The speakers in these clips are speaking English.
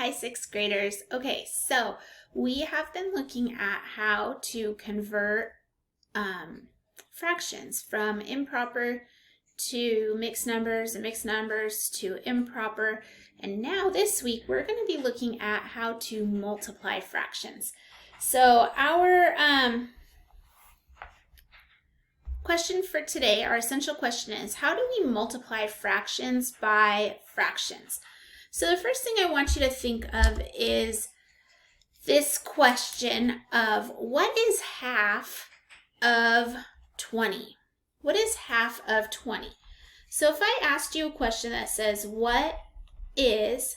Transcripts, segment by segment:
Hi, sixth graders. Okay, so we have been looking at how to convert fractions from improper to mixed numbers and mixed numbers to improper. And now this week we're going to be looking at how to multiply fractions. So our question for today, our essential question is, how do we multiply fractions by fractions? So the first thing I want you to think of is this question of what is half of 20? What is half of 20? So if I asked you a question that says, what is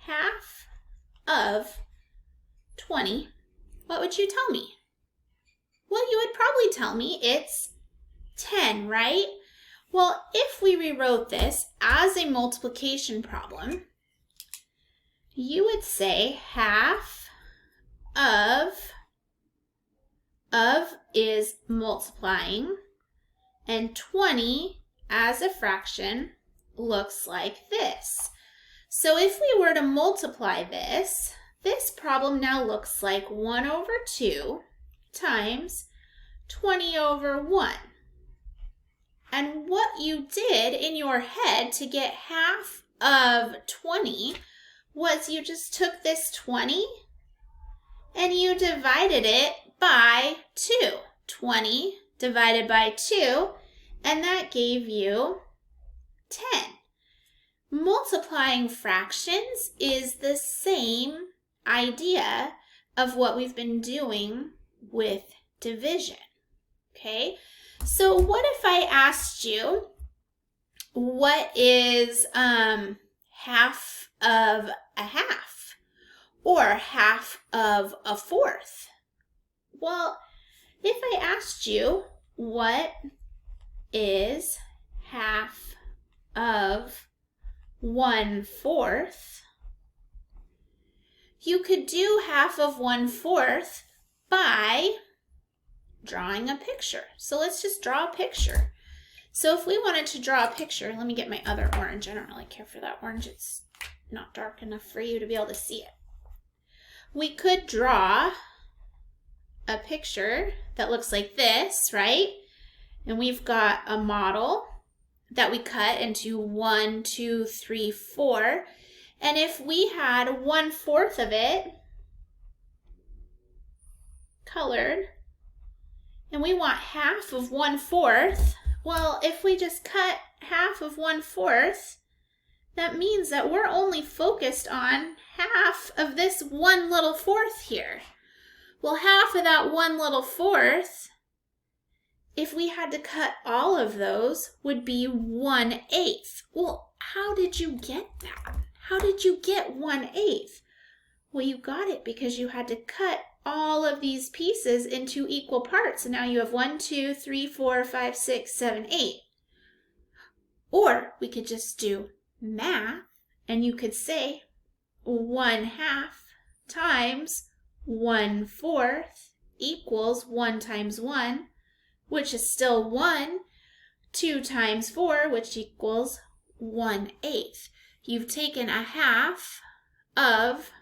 half of 20? What would you tell me? Well, you would probably tell me it's 10, right? Well, if we rewrote this as a multiplication problem, you would say half of is multiplying, and 20 as a fraction looks like this. So if we were to multiply this problem now looks like 1 over 2 times 20 over 1. And what you did in your head to get half of 20 was you just took this 20 and you divided it by 2. 20 divided by 2, and that gave you 10. Multiplying fractions is the same idea of what we've been doing with division. Okay? So what if I asked you, what is half of a half? Or half of a fourth? Well, if I asked you, what is half of 1/4? You could do half of 1/4 by drawing a picture. So let's just draw a picture. So if we wanted to draw a picture, let me get my other orange. I don't really care for that orange. It's not dark enough for you to be able to see it. We could draw a picture that looks like this, right? And we've got a model that we cut into 1, 2, 3, 4. And if we had 1/4 of it colored, and we want half of 1/4, well, if we just cut half of 1/4, that means that we're only focused on half of this one little fourth here. Well, half of that one little fourth, if we had to cut all of those, would be 1/8. Well, how did you get that? How did you get 1/8? Well, you got it because you had to cut all of these pieces into equal parts. And now you have 1, 2, 3, 4, 5, 6, 7, 8. Or we could just do math, and you could say 1/2 times 1/4 equals 1 times 1, which is still 1, 2 times 4, which equals 1/8. You've taken a half of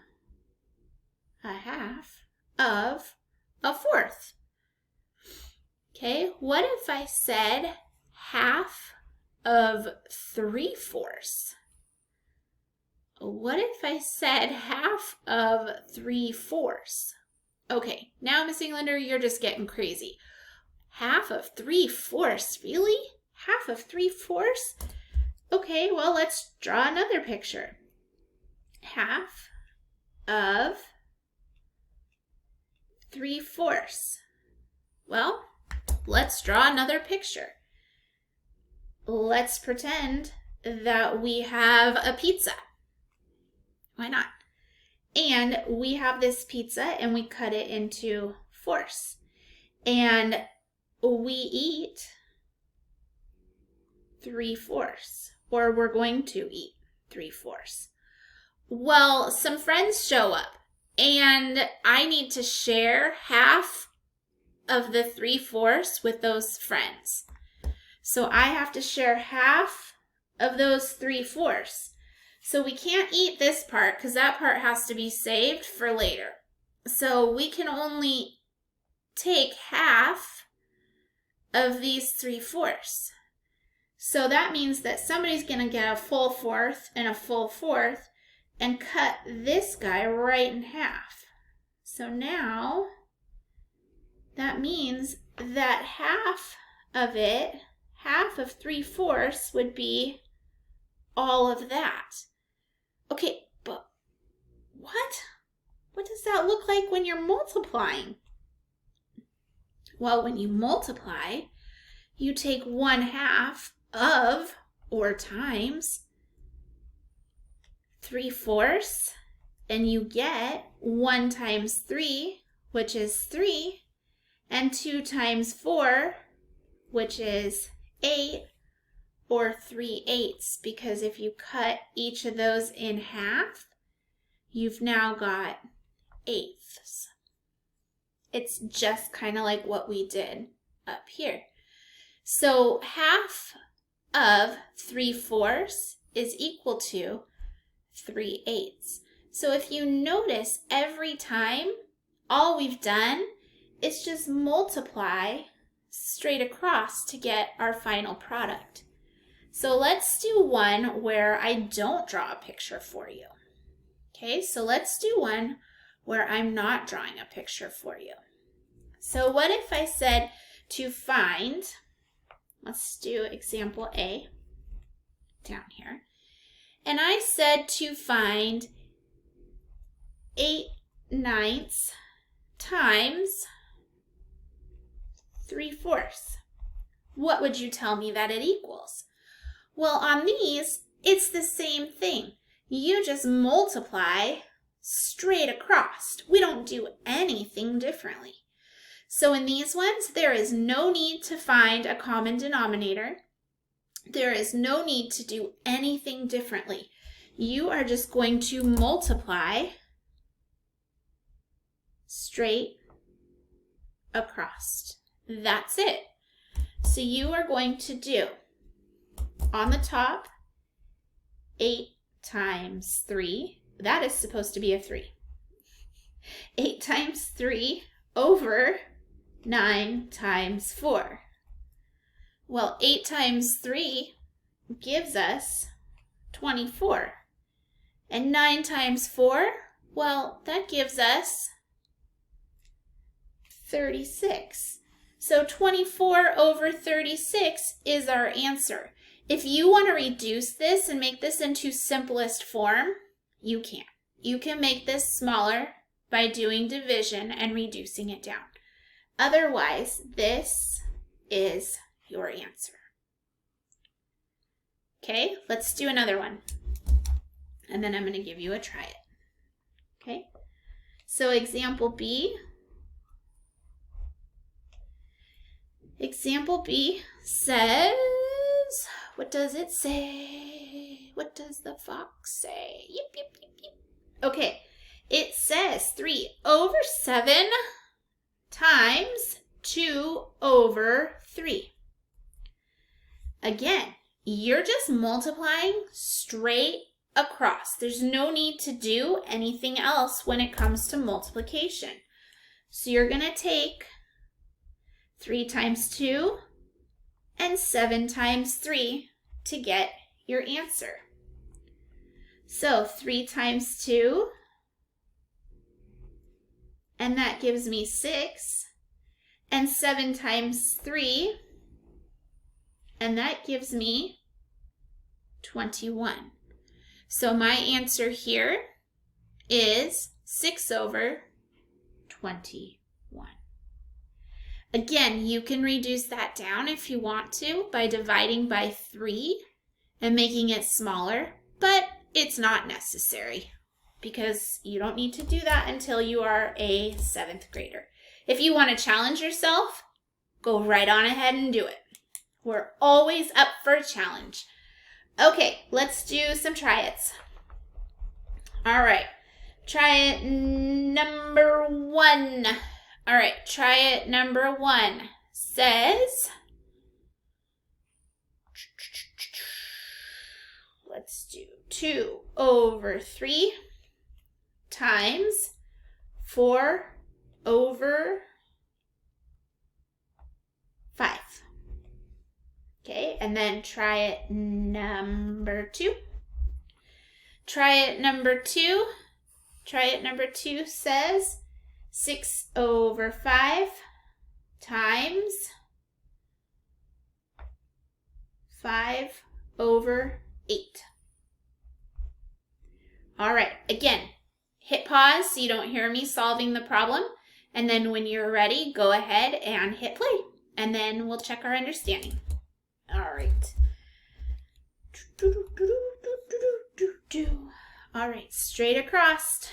a fourth. Okay, what if I said half of 3/4? What if I said half of 3/4? Okay, now Miss Englander, you're just getting crazy. Half of 3/4, really? Half of 3/4? Okay, well, let's draw another picture. Half of 3/4. Well, let's draw another picture. Let's pretend that we have a pizza. Why not? And we have this pizza and we cut it into fourths. And we eat 3/4, or we're going to eat 3/4. Well, some friends show up and I need to share half of the 3/4 with those friends. So I have to share half of those 3/4. So we can't eat this part because that part has to be saved for later. So we can only take half of these 3/4. So that means that somebody's going to get a full fourth and a full fourth and cut this guy right in half. So now that means that half of it, half of 3/4 would be all of that. Okay, but what? What does that look like when you're multiplying? Well, when you multiply, you take 1/2 of, or times, 3/4, and you get 1 times 3, which is 3, and 2 times 4, which is 8, or 3/8, because if you cut each of those in half, you've now got 1/8. It's just kind of like what we did up here. So half of 3/4 is equal to 3/8. So if you notice, every time, all we've done is just multiply straight across to get our final product. So let's do one where I don't draw a picture for you. Okay, so let's do one where I'm not drawing a picture for you. So what if I said to find, let's do example A down here, and I said to find 8/9 times 3/4. What would you tell me that it equals? Well, on these, it's the same thing. You just multiply straight across. We don't do anything differently. So in these ones, there is no need to find a common denominator. There is no need to do anything differently. You are just going to multiply straight across. That's it. So you are going to do, on the top, 8 times 3. That is supposed to be a 3. 8 times 3 over 9 times 4. Well, 8 times 3 gives us 24. And 9 times 4, well, that gives us 36. So 24 over 36 is our answer. If you want to reduce this and make this into simplest form, you can. You can make this smaller by doing division and reducing it down. Otherwise, this is your answer. Okay, let's do another one. And then I'm going to give you a try it. Okay, so example B. Example B says, what does it say? What does the fox say? Yip, yip, yip, yip. Okay, it says 3/7 times 2/3. Again, you're just multiplying straight across. There's no need to do anything else when it comes to multiplication. So you're going to take 3 times 2 and 7 times 3 to get your answer. So 3 times 2, and that gives me 6, and 7 times 3, and that gives me 21. So my answer here is 6/21. Again, you can reduce that down if you want to by dividing by 3 and making it smaller, but it's not necessary because you don't need to do that until you are a 7th grader. If you want to challenge yourself, go right on ahead and do it. We're always up for a challenge. Okay, let's do some try-its. All right, try it number 1. All right, try it number 1 says, let's do 2 over 3 times 4 over 5. Okay, and then try it number 2. Try it number 2. Try it number 2 says 6 over 5 times 5 over 8. All right, again, hit pause so you don't hear me solving the problem. And then when you're ready, go ahead and hit play. And then we'll check our understanding. All right. All right, straight across.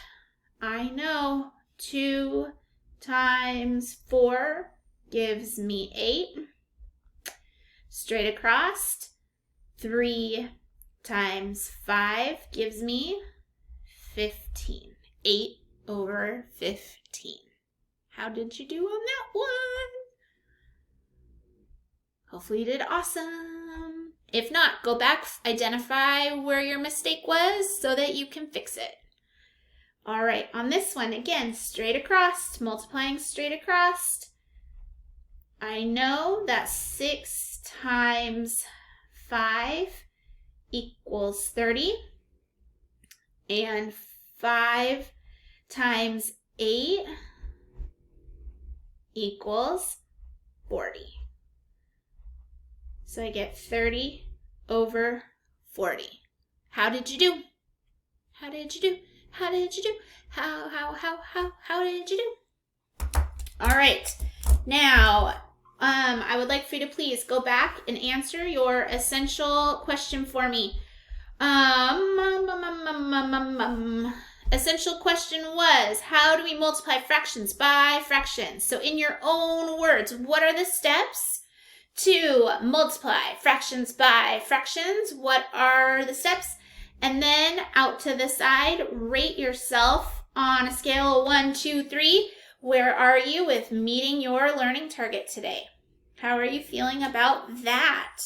I know 2 times 4 gives me 8. Straight across, 3 times 5 gives me 15. 8 over 15. How did you do on that one? Hopefully you did awesome. If not, go back, identify where your mistake was so that you can fix it. All right, on this one, again, straight across, multiplying straight across. I know that 6 times 5 equals 30, and 5 times 8 equals 40. So I get 30 over 40. How did you do? How did you do? How did you do? How did you do? All right. Now, I would like for you to please go back and answer your essential question for me. Essential question was, how do we multiply fractions by fractions? So in your own words, what are the steps to multiply fractions by fractions? What are the steps? And then out to the side, rate yourself on a scale of 1, 2, 3. Where are you with meeting your learning target today? How are you feeling about that?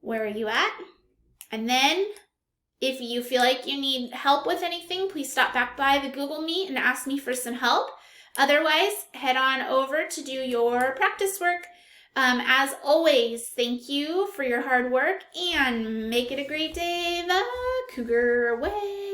Where are you at? And then if you feel like you need help with anything, please stop back by the Google Meet and ask me for some help. Otherwise, head on over to do your practice work. As always, thank you for your hard work and make it a great day the Cougar way.